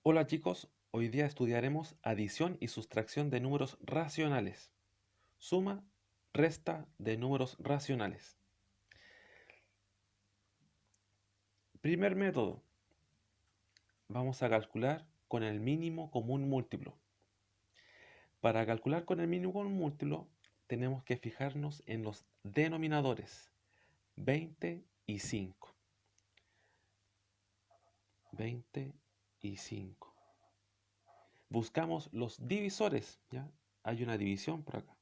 Hola chicos, hoy día estudiaremos adición y sustracción de números racionales, suma, resta de números racionales. Primer método, vamos a calcular con el mínimo común múltiplo. Para calcular con el mínimo común múltiplo tenemos que fijarnos en los denominadores, 20 y 5. 20 y 5. Buscamos los divisores, ¿ya? Hay una división por acá.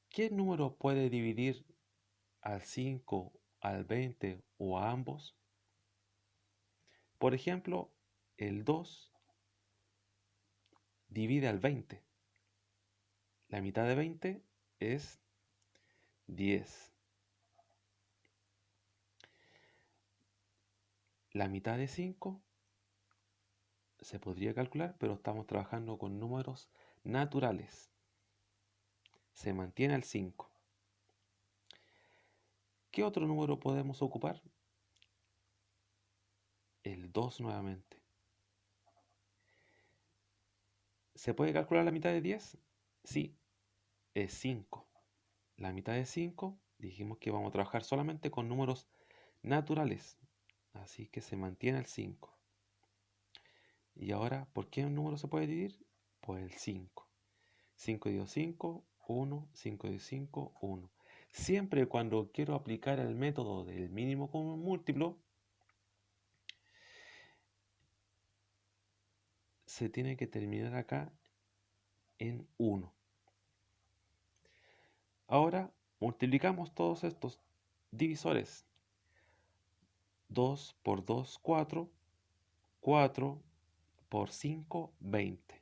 ¿Qué número puede dividir al 5, al 20 o a ambos? Por ejemplo, el 2 divide al 20. La mitad de 20 es 10. La mitad de 5 se podría calcular, pero estamos trabajando con números naturales. Se mantiene el 5. ¿Qué otro número podemos ocupar? El 2 nuevamente. ¿Se puede calcular la mitad de 10? Sí, es 5. La mitad de 5, dijimos que vamos a trabajar solamente con números naturales. Así que se mantiene el 5. Y ahora, ¿por qué un número se puede dividir? Por el 5. 5 dividido 5, 1. 5 dividido 5, 1. Siempre cuando quiero aplicar el método del mínimo común múltiplo, se tiene que terminar acá en 1. Ahora multiplicamos todos estos divisores. 2 por 2, 4. 4 por 5, 20.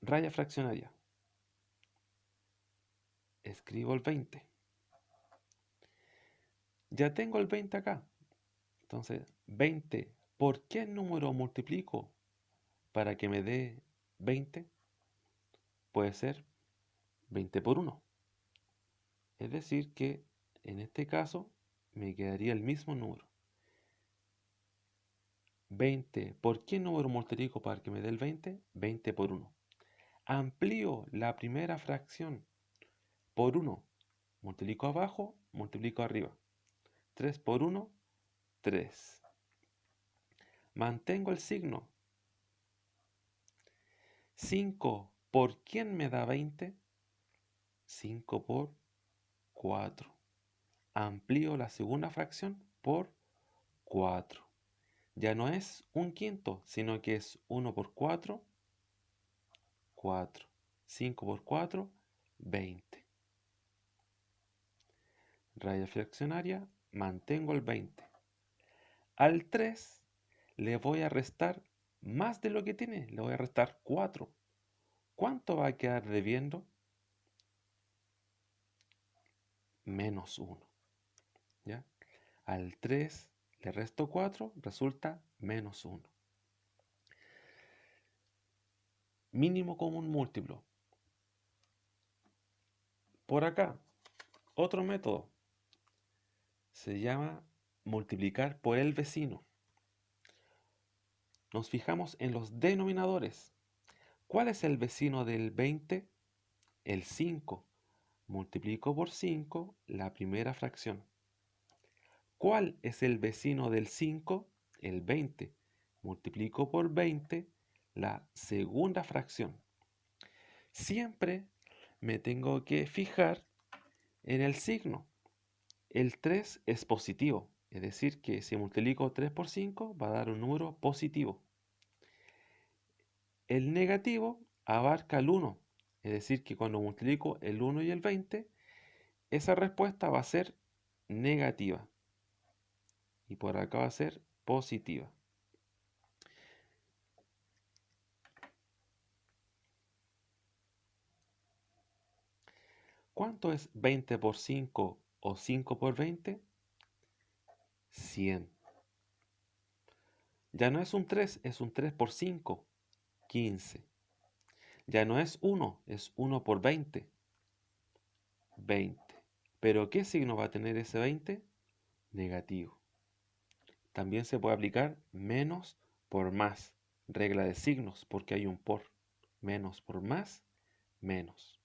Raya fraccionaria. Escribo el 20. Ya tengo el 20 acá. Entonces, 20, ¿por qué número multiplico para que me dé 20? Puede ser 20 por 1. Es decir que en este caso me quedaría el mismo número. 20, ¿por qué número multiplico para que me dé el 20? 20 por 1. Amplío la primera fracción por 1. Multiplico abajo, multiplico arriba. 3 por 1, 3. Mantengo el signo. 5, ¿por quién me da 20? 5 por 4. Amplío la segunda fracción por 4. Ya no es un quinto, sino que es 1 por 4, 4. 5 por 4, 20. Raya fraccionaria, mantengo el 20. Al 3 le voy a restar más de lo que tiene, le voy a restar 4. ¿Cuánto va a quedar debiendo? Menos 1. ¿Ya? Al 3 le resto 4, resulta menos 1. Mínimo común múltiplo. Por acá, otro método se llama multiplicar por el vecino. Nos fijamos en los denominadores. ¿Cuál es el vecino del 20? El 5. Multiplico por 5 la primera fracción. ¿Cuál es el vecino del 5? El 20. Multiplico por 20 la segunda fracción. Siempre me tengo que fijar en el signo. El 3 es positivo, es decir que si multiplico 3 por 5 va a dar un número positivo. El negativo abarca el 1, es decir que cuando multiplico el 1 y el 20, esa respuesta va a ser negativa y por acá va a ser positiva. ¿Cuánto es 20 por 5 o 5 por 20? 100. Ya no es un 3, es un 3 por 5, 15. Ya no es 1, es 1 por 20, 20. ¿Pero qué signo va a tener ese 20? negativo. También se puede aplicar menos por más, regla de signos, porque hay un por. Menos por más, menos.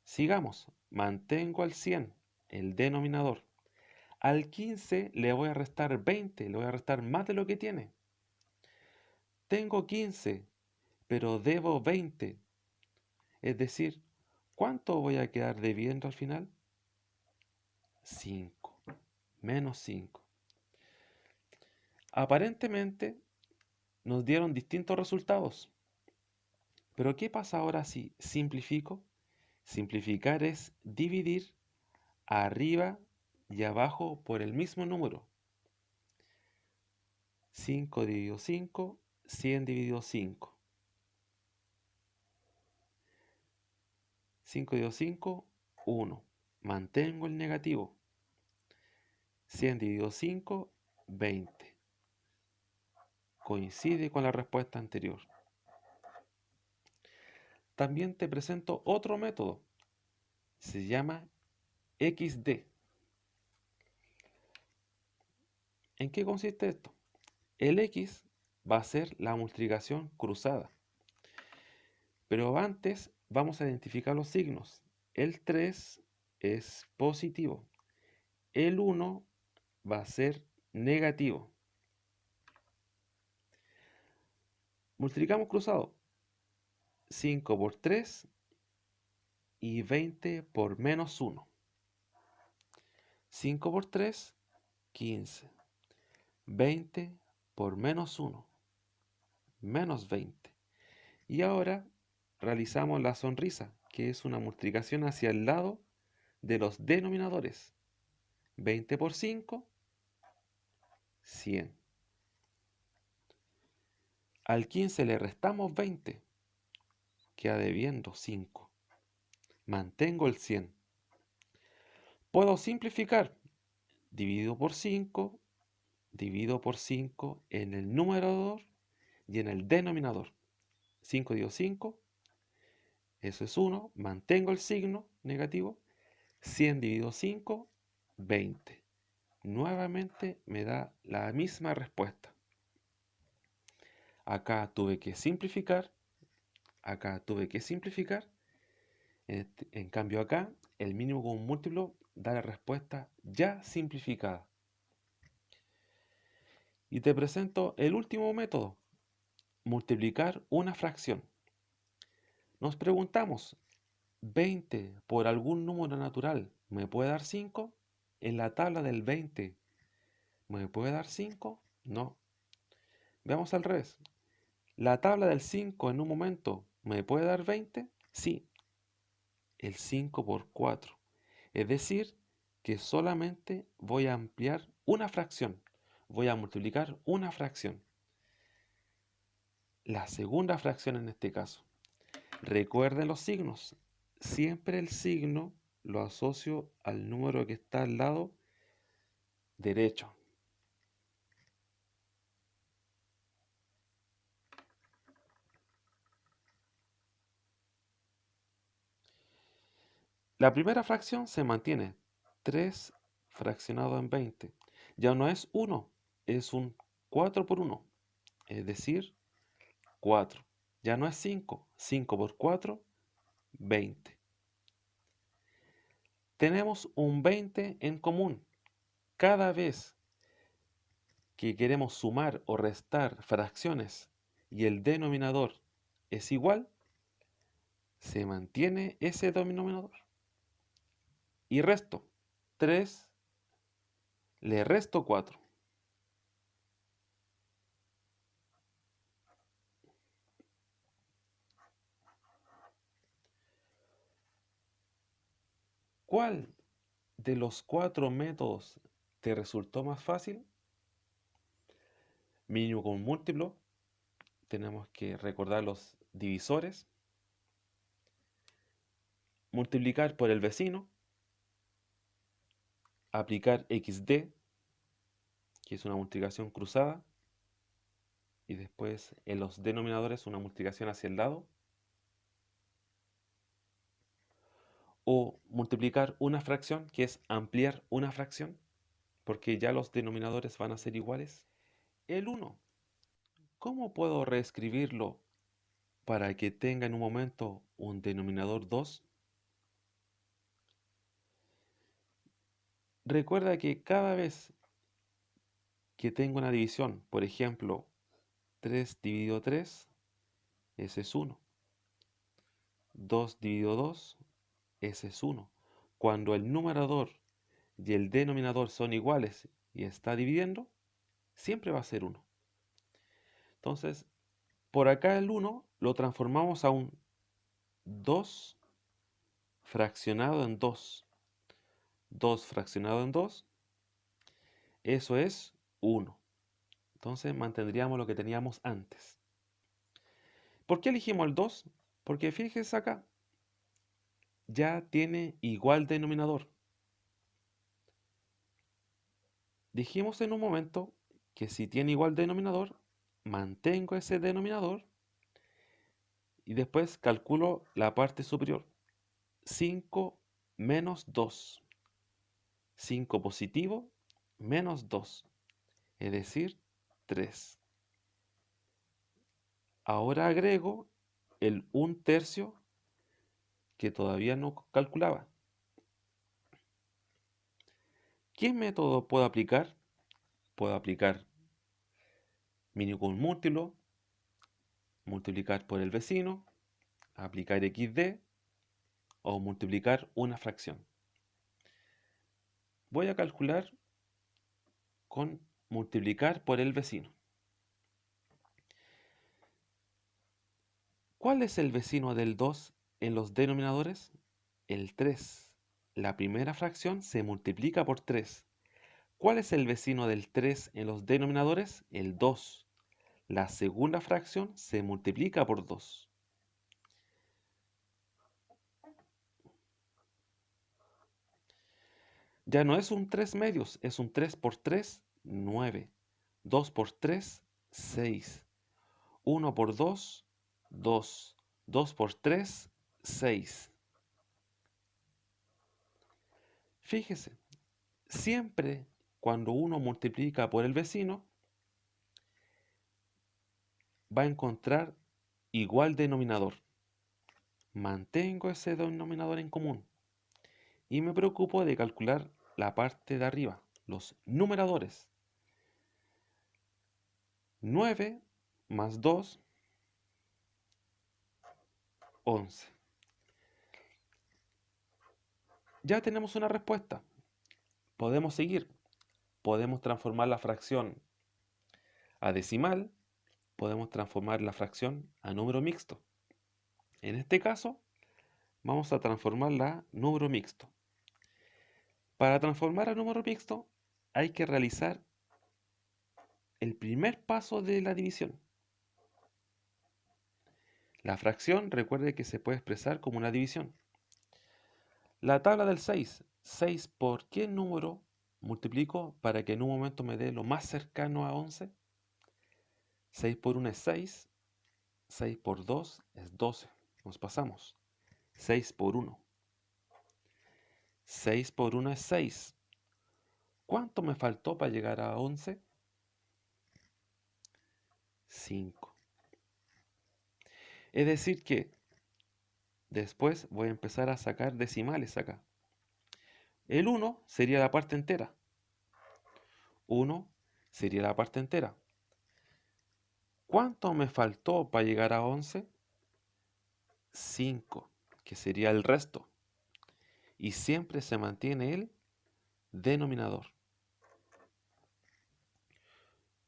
Sigamos, mantengo al 100, el denominador. Al 15 le voy a restar 20, le voy a restar más de lo que tiene. Tengo 15, pero debo 20. Es decir, ¿cuánto voy a quedar debiendo al final? 5, menos 5. Aparentemente nos dieron distintos resultados. Pero ¿qué pasa ahora si simplifico? Simplificar es dividir arriba y abajo por el mismo número. 5 dividido 5, 100 dividido 5. 5 dividido 5, 1. Mantengo el negativo. 100 dividido 5, 20. Coincide con la respuesta anterior. También te presento otro método. Se llama XD. ¿En qué consiste esto? El X va a ser la multiplicación cruzada. Pero antes vamos a identificar los signos. El 3 es positivo. El 1 va a ser negativo. Multiplicamos cruzado. 5 por 3 y 20 por menos 1. 5 por 3, 15. 20 por menos 1, menos 20. Y ahora realizamos la sonrisa, que es una multiplicación hacia el lado de los denominadores. 20 por 5, 100. Al 15 le restamos 20, queda debiendo 5. Mantengo el 100. Puedo simplificar. Divido por 5, divido por 5 en el numerador y en el denominador. 5 dividido 5, eso es 1. Mantengo el signo negativo. 100 dividido 5, 20. Nuevamente me da la misma respuesta. Acá tuve que simplificar. Acá tuve que simplificar. En cambio acá, el mínimo común múltiplo da la respuesta ya simplificada. Y te presento el último método, multiplicar una fracción. Nos preguntamos, ¿20 por algún número natural me puede dar 5? En la tabla del 20, ¿me puede dar 5? No. Veamos al revés. ¿La tabla del 5 en un momento me puede dar 20? Sí. El 5 por 4. Es decir, que solamente voy a ampliar una fracción. Voy a multiplicar una fracción. La segunda fracción en este caso. Recuerden los signos. Siempre el signo lo asocio al número que está al lado derecho. La primera fracción se mantiene. 3 fraccionado en 20. Ya no es 1, es un 4 por 1. Es decir, 4. Ya no es 5. 5 por 4, 20. Tenemos un 20 en común. Cada vez que queremos sumar o restar fracciones y el denominador es igual, se mantiene ese denominador. Y resto. 3 le resto 4. ¿Cuál de los 4 métodos te resultó más fácil? Mínimo común múltiplo. Tenemos que recordar los divisores. Multiplicar por el vecino. Aplicar XD, que es una multiplicación cruzada. Y después en los denominadores una multiplicación hacia el lado. O multiplicar una fracción, que es ampliar una fracción. porque ya los denominadores van a ser iguales. El 1, ¿cómo puedo reescribirlo para que tenga en un momento un denominador 2? Recuerda que cada vez que tengo una división, por ejemplo, 3 dividido 3, ese es 1. 2 dividido 2, ese es 1. Cuando el numerador y el denominador son iguales y está dividiendo, siempre va a ser 1. Entonces, por acá el 1 lo transformamos a un 2 fraccionado en 2. 2 fraccionado en 2, eso es 1. Entonces mantendríamos lo que teníamos antes. ¿Por qué elegimos el 2? Porque fíjense acá, ya tiene igual denominador. Dijimos en un momento que si tiene igual denominador, mantengo ese denominador y después calculo la parte superior. 5 menos 2. 5 positivo menos 2, es decir, 3. Ahora agrego el 1/3 que todavía no calculaba. ¿Qué método puedo aplicar? Puedo aplicar mínimo con múltiplo, multiplicar por el vecino, aplicar XD o multiplicar una fracción. Voy a calcular con multiplicar por el vecino. ¿Cuál es el vecino del 2 en los denominadores? El 3. La primera fracción se multiplica por 3. ¿Cuál es el vecino del 3 en los denominadores? El 2. La segunda fracción se multiplica por 2. Ya no es un 3 medios, es un 3 por 3, 9. 2 por 3, 6. 1 por 2, 2. 2 por 3, 6. Fíjese, siempre cuando uno multiplica por el vecino, va a encontrar igual denominador. Mantengo ese denominador en común y me preocupo de calcular la parte de arriba, los numeradores. 9 más 2, 11. Ya tenemos una respuesta. Podemos seguir. Podemos transformar la fracción a decimal. Podemos transformar la fracción a número mixto. En este caso, vamos a transformarla a número mixto. Para transformar a número mixto, hay que realizar el primer paso de la división. La fracción, recuerde que se puede expresar como una división. La tabla del 6. 6 por qué número multiplico para que en un momento me dé lo más cercano a 11. 6 por 1 es 6. 6 por 2 es 12. Nos pasamos. 6 por 1. 6 por 1 es 6. ¿Cuánto me faltó para llegar a 11? 5. Es decir que después voy a empezar a sacar decimales acá. El 1 sería la parte entera. 1 sería la parte entera. ¿Cuánto me faltó para llegar a 11? 5, que sería el resto. Y siempre se mantiene el denominador.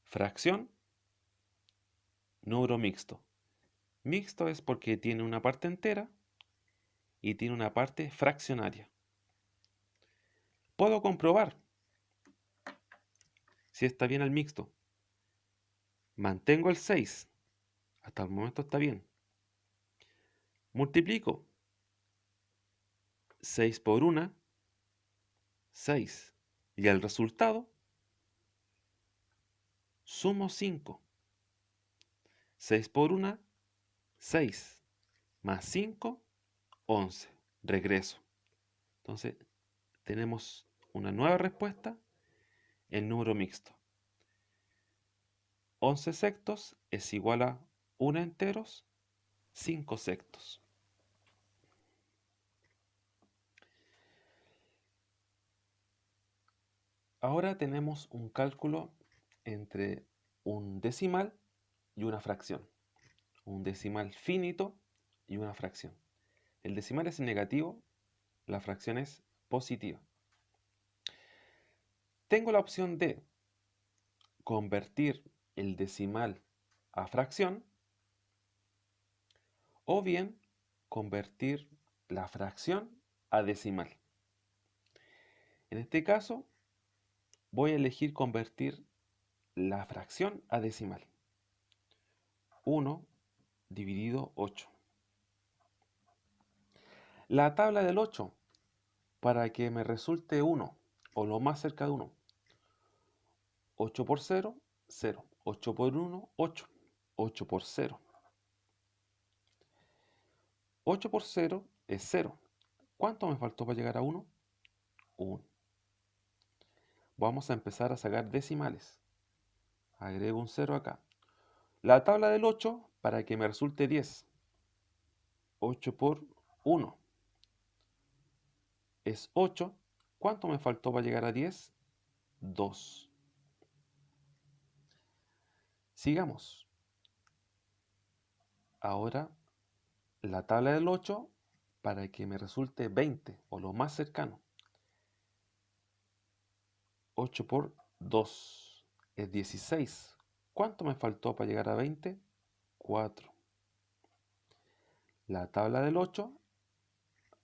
Fracción, número mixto. Mixto es porque tiene una parte entera y tiene una parte fraccionaria. Puedo comprobar si está bien el mixto. Mantengo el 6. Hasta el momento está bien. Multiplico 6 por 1, 6. Y el resultado, sumo 5. 6 por 1, 6. Más 5, 11. Regreso. Entonces, tenemos una nueva respuesta el número mixto. 11 sextos es igual a 1 enteros, 5 sextos. Ahora tenemos un cálculo entre un decimal y una fracción. Un decimal finito y una fracción. El decimal es negativo, la fracción es positiva. Tengo la opción de convertir el decimal a fracción o bien convertir la fracción a decimal. En este caso, voy a elegir convertir la fracción a decimal. 1 dividido 8. La tabla del 8, para que me resulte 1 o lo más cerca de 1. 8 por 0, 0. 8 por 1, 8. 8 por 0. 8 por 0 es 0. ¿Cuánto me faltó para llegar a 1? 1. Vamos a empezar a sacar decimales. Agrego un 0 acá. La tabla del 8 para que me resulte 10. 8 por 1 es 8. ¿Cuánto me faltó para llegar a 10? 2. Sigamos. Ahora la tabla del 8 para que me resulte 20 o lo más cercano. 8 por 2 es 16. ¿Cuánto me faltó para llegar a 20? 4. La tabla del 8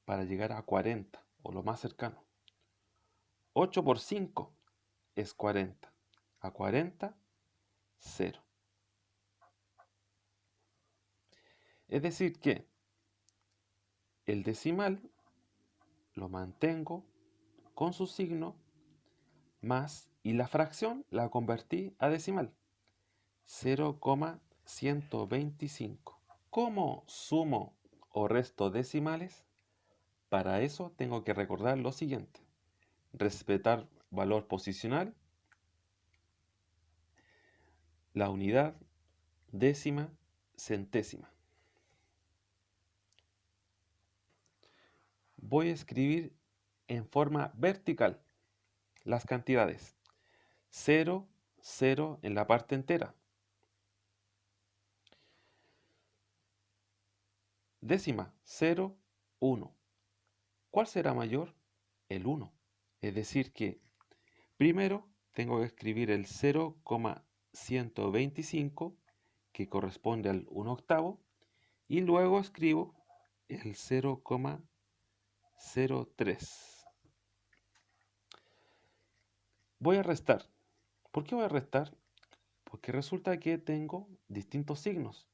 para llegar a 40 o lo más cercano. 8 por 5 es 40. A 40, 0. Es decir que el decimal lo mantengo con su signo más y la fracción la convertí a decimal. 0,125. ¿Cómo sumo o resto decimales? Para eso tengo que recordar lo siguiente. Respetar valor posicional, la unidad, décima, centésima. Voy a escribir en forma vertical las cantidades. 0, 0 en la parte entera. Décima, 0, 1. ¿Cuál será mayor? El 1. Es decir que primero tengo que escribir el 0,125 que corresponde al 1 octavo y luego escribo el 0,03. Voy a restar. ¿Por qué voy a restar? Porque resulta que tengo distintos signos.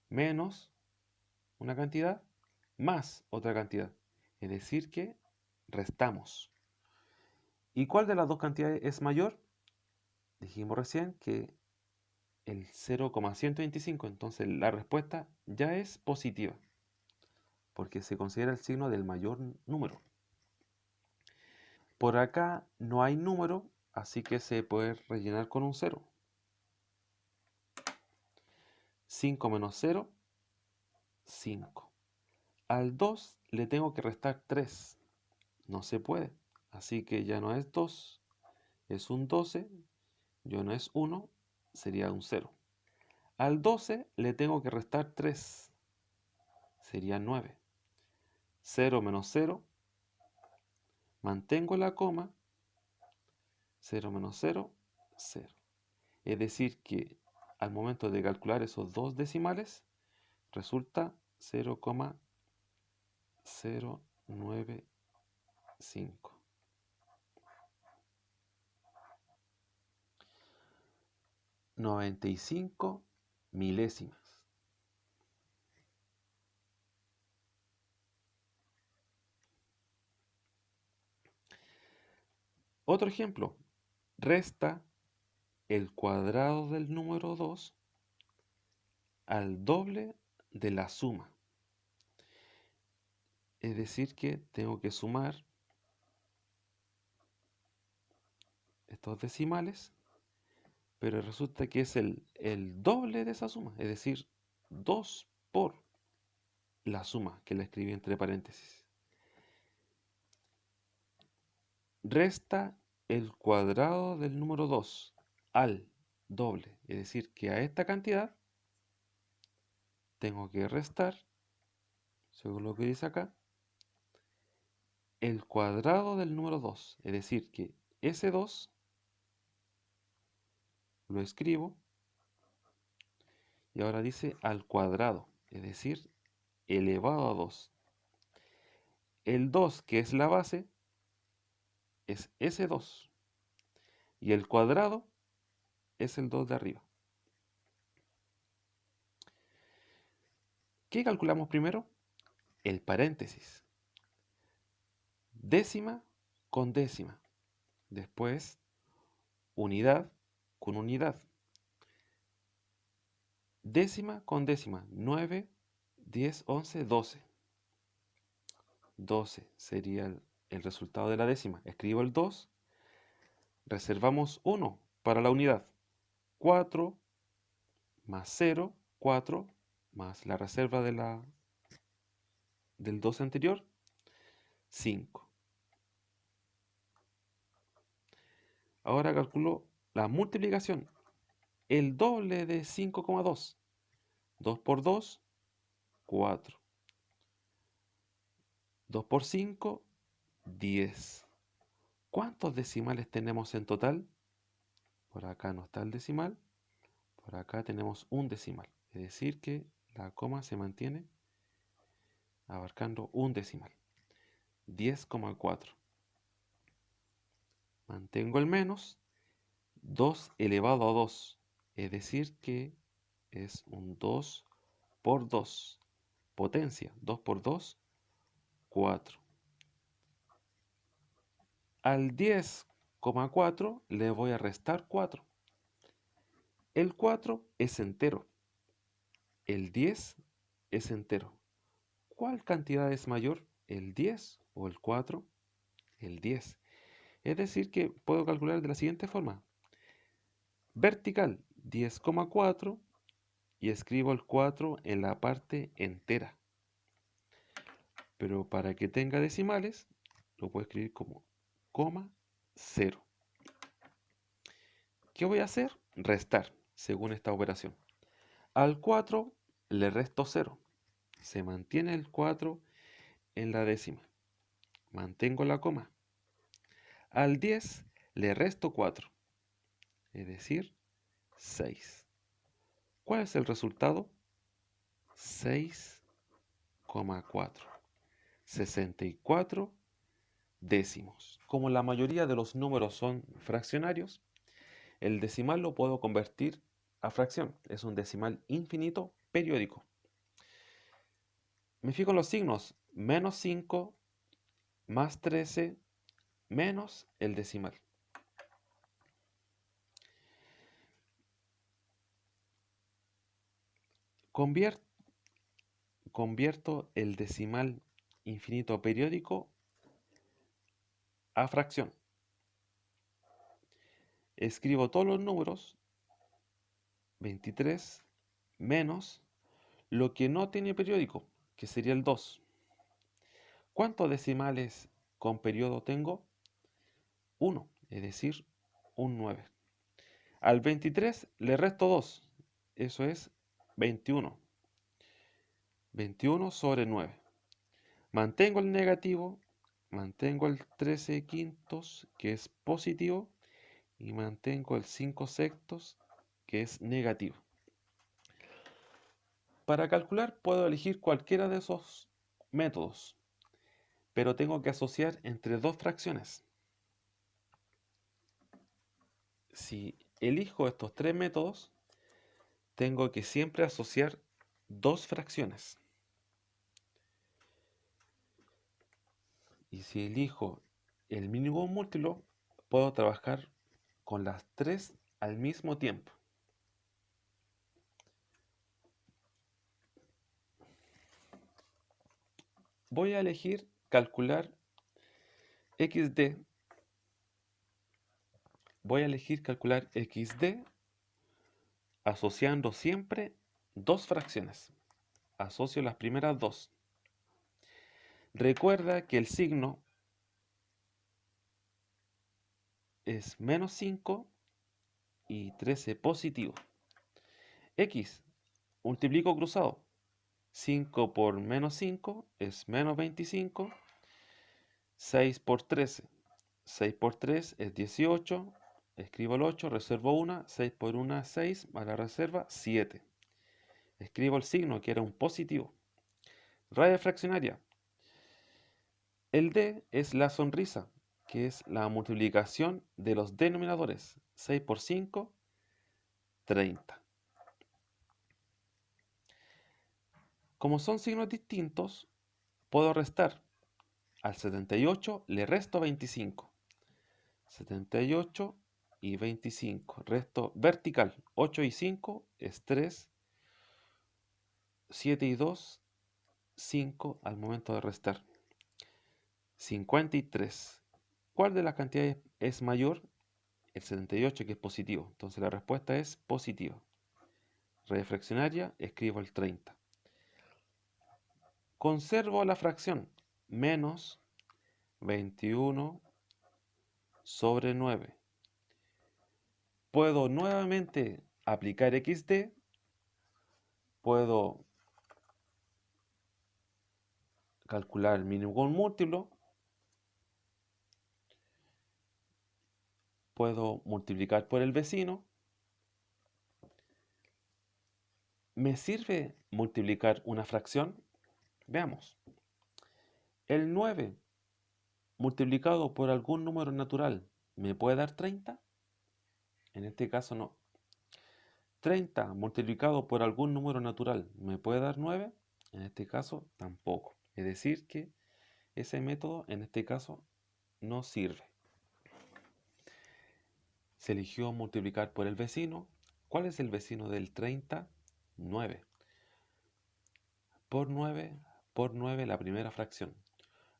Menos una cantidad, más otra cantidad. Es decir que restamos. ¿Y cuál de las dos cantidades es mayor? Dijimos recién que el 0,125. Entonces la respuesta ya es positiva. Porque se considera el signo del mayor número. Por acá no hay número, así que se puede rellenar con un 0. 5 menos 0, 5. Al 2 le tengo que restar 3. No se puede. Así que ya no es 2, es un 12. Ya no es 1, sería un 0. Al 12 le tengo que restar 3. Sería 9. 0 menos 0. Mantengo la coma. 0 menos 0, 0. Es decir que al momento de calcular esos dos decimales, resulta 0,095. 95 milésimas. Otro ejemplo. Resta el cuadrado del número 2 al doble de la suma. Es decir que tengo que sumar estos decimales, pero resulta que es el doble de esa suma, es decir, 2 por la suma que la escribí entre paréntesis. Resta el cuadrado del número 2 al doble, es decir, que a esta cantidad tengo que restar, según lo que dice acá, el cuadrado del número 2, es decir, que ese 2 lo escribo y ahora dice al cuadrado, es decir, elevado a 2. El 2, que es la base, es ese 2 y el cuadrado es el 2 de arriba. ¿Qué calculamos primero? El paréntesis. Décima con décima. Después, unidad con unidad. Décima con décima. 9, 10, 11, 12. 12 sería el resultado de la décima. Escribo el 2. Reservamos 1 para la unidad. 4 más 0, 4 más la reserva del 2 anterior, 5. Ahora calculo la multiplicación. El doble de 5,2. 2 por 2, 4. 2 por 5, 10. ¿Cuántos decimales tenemos en total? Por acá no está el decimal. Por acá tenemos un decimal. Es decir que la coma se mantiene abarcando un decimal. 10,4. Mantengo el menos. 2 elevado a 2. Es decir que es un 2 por 2. Potencia. 2 por 2, 4. Al 10,4 le voy a restar 4. El 4 es entero. El 10 es entero. ¿Cuál cantidad es mayor? ¿El 10 o el 4? El 10. Es decir que puedo calcular de la siguiente forma. Vertical 10,4 y escribo el 4 en la parte entera. Pero para que tenga decimales, lo puedo escribir como coma 0. ¿Qué voy a hacer? Restar, según esta operación. Al 4 le resto 0. Se mantiene el 4 en la décima. Mantengo la coma. Al 10 le resto 4, es decir, 6. ¿Cuál es el resultado? 6,4. 64 décimos. Como la mayoría de los números son fraccionarios, el decimal lo puedo convertir a fracción. Es un decimal infinito periódico. Me fijo en los signos. Menos 5, más 13, menos el decimal. Convierto el decimal infinito periódico a fracción. Escribo todos los números, 23 menos lo que no tiene periódico, que sería el 2. ¿Cuántos decimales con periodo tengo? 1, es decir, un 9. Al 23 le resto 2, eso es 21. 21 sobre 9. Mantengo el negativo, mantengo el 13 quintos, que es positivo, y mantengo el 5 sextos, que es negativo. Para calcular puedo elegir cualquiera de esos métodos, pero tengo que asociar entre dos fracciones. Si elijo estos tres métodos, tengo que siempre asociar dos fracciones. Y si elijo el mínimo múltiplo, puedo trabajar con las tres al mismo tiempo. Voy a elegir calcular XD voy a elegir calcular XD asociando siempre dos fracciones. Asocio las primeras dos. Recuerda que el signo es menos 5 y 13 positivo. X, multiplico cruzado. 5 por menos 5 es menos 25. 6 por 13. 6 por 3 es 18. Escribo el 8, reservo 1. 6 por 1 es 6, más la reserva 7. Escribo el signo que era un positivo. Raya fraccionaria. El D es la sonrisa, que es la multiplicación de los denominadores. 6 por 5, 30. Como son signos distintos, puedo restar. Al 78 le resto 25. 78 y 25. Resto vertical. 8 y 5 es 3. 7 y 2, 5 al momento de restar. 53. ¿Cuál de las cantidades es mayor? El 78, que es positivo. Entonces la respuesta es positiva. Raya fraccionaria, escribo el 30. Conservo la fracción menos 21 sobre 9. Puedo nuevamente aplicar XD. Puedo calcular el mínimo con múltiplo. Puedo multiplicar por el vecino. ¿Me sirve multiplicar una fracción? Veamos. El 9 multiplicado por algún número natural, ¿me puede dar 30? En este caso no. 30 multiplicado por algún número natural, ¿me puede dar 9? En este caso tampoco. Es decir que ese método en este caso no sirve. Se eligió multiplicar por el vecino. ¿Cuál es el vecino del 30? 9. Por 9 la primera fracción.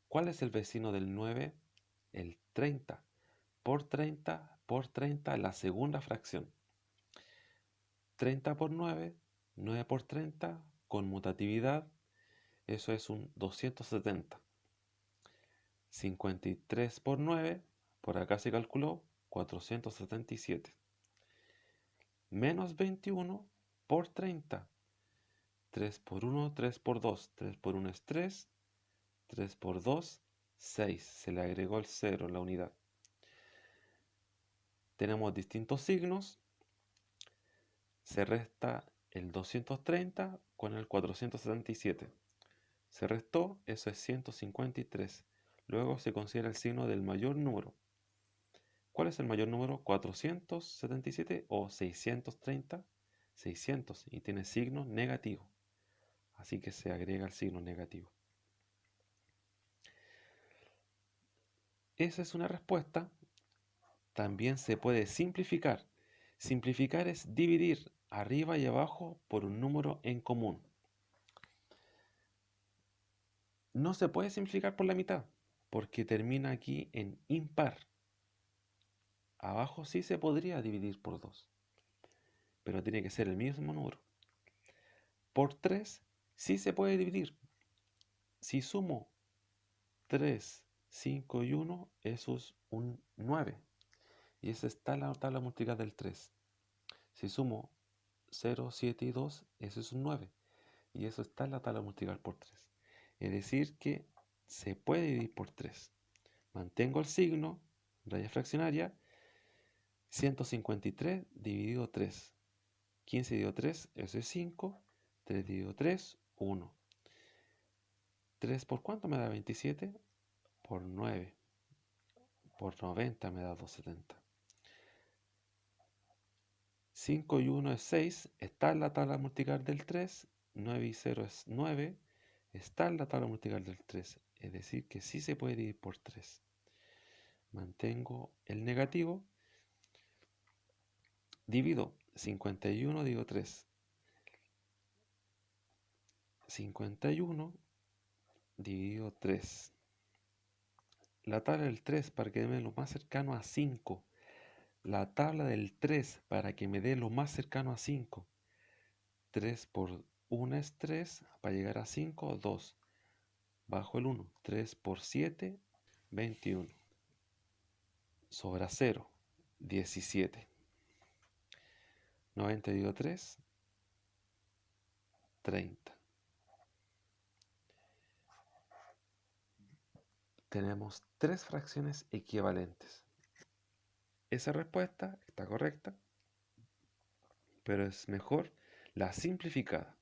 ¿Cuál es el vecino del 9? El 30. Por 30 la segunda fracción. 30 por 9, 9 por 30, conmutatividad, eso es un 270. 53 por 9, por acá se calculó 477. Menos 21 por 30. 3 por 1, 3 por 2. 3 por 1 es 3. 3 por 2, 6. Se le agregó el 0 en la unidad. Tenemos distintos signos. Se resta el 230 con el 477. Se restó, eso es 153. Luego se considera el signo del mayor número. ¿Cuál es el mayor número? 477 o 630. 600 y tiene signo negativo. Así que se agrega el signo negativo. Esa es una respuesta. También se puede simplificar. Simplificar es dividir arriba y abajo por un número en común. No se puede simplificar por la mitad, porque termina aquí en impar. Abajo sí se podría dividir por 2, pero tiene que ser el mismo número. Por 3 sí se puede dividir. Si sumo 3, 5 y 1, eso es un 9. Y esa está en la tabla múltipla del 3. Si sumo 0, 7 y 2, eso es un 9. Y eso está en la tabla multiplicar por 3. Es decir que se puede dividir por 3. Mantengo el signo, raya fraccionaria, 153 dividido 3. 15 dividido 3, eso es 5. 3 dividido 3, 1. 3 por cuánto me da 27? Por 9. Por 90 me da 270. 5 y 1 es 6. Está en la tabla multiplicar del 3. 9 y 0 es 9. Está en la tabla multiplicar del 3. Es decir que sí se puede dividir por 3. Mantengo el negativo. Divido 51, divido 3. 51 dividido 3. La tabla del 3 para que me lo más cercano a 5. la tabla del 3 para que me dé lo más cercano a 5. 3 por 1 es 3, para llegar a 5, 2. Bajo el 1, 3 por 7, 21. Sobra 0, 17. 90 dividido 3, 30. Tenemos tres fracciones equivalentes. Esa respuesta está correcta, pero es mejor la simplificada.